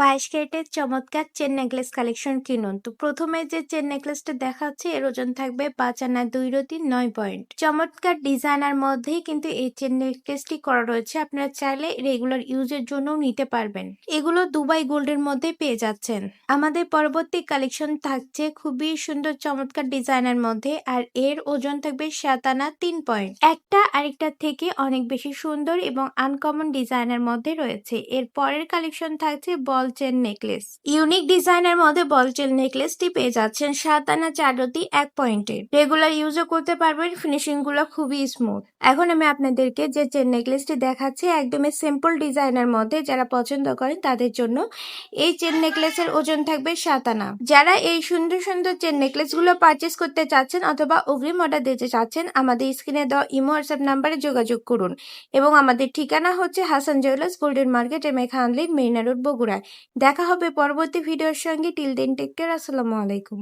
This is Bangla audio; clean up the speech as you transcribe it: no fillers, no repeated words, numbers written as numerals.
22 ক্যারেটের চমৎকার চেন নেকলেস কালেকশন কিনুন। তো প্রথমে যে চেন নেকলেসটা দেখাচ্ছি এর ওজন থাকবে 5 আনা 2 রতি 9 পয়েন্ট। চমৎকার ডিজাইনার মধ্যেই কিন্তু এই চেন নেকলেসটি করা রয়েছে। আপনারা চাইলে রেগুলার ইউজের জন্যও নিতে পারবেন। এগুলো দুবাই গোল্ডের মধ্যে পেয়ে যাচ্ছেন। আমাদের পরবর্তী কালেকশন থাকছে খুবই সুন্দর চমৎকার ডিজাইনার মধ্যে, আর এর ওজন থাকবে 7 আনা 3 পয়েন্ট। একটা আরেকটার থেকে অনেক বেশি সুন্দর এবং আনকমন ডিজাইনের মধ্যে রয়েছে। এর পরের কালেকশন থাকছে বল চেন নেকলেস। ইউনিক ডিজাইনের মধ্যে বল চেন নেকলেসটি পেয়ে যাচ্ছেন 7 আনা 4 রতি 1 পয়েন্টে। রেগুলার ইউজও করতে পারবেন, ফিনিশিং গুলো খুবই স্মুথ। এখন আমি আপনাদেরকে যে চেন নেকলেসটি দেখাচ্ছি একদমই সিম্পল ডিজাইনের মধ্যে, যারা পছন্দ করেন তাদের জন্য এই চেন নেকলেসের ওজন থাকবে 7 আনা। যারা এই সুন্দর সুন্দর চেন নেকলেস গুলো পারচেস করতে চাচ্ছেন অথবা অগ্রিম অর্ডার দিতে চাচ্ছেন, আমাদের স্ক্রিনে দেওয়া ইমো হোয়াটসঅ্যাপ নাম্বারে যোগাযোগ করুন। এবং আমাদের ঠিকানা হচ্ছে Hasan jewellers, golden market, Khan lane, Marina road, বগুড়ায়। দেখা হবে পরবর্তী ভিডিওর সঙ্গে। Till then take care. আসসালামু আলাইকুম।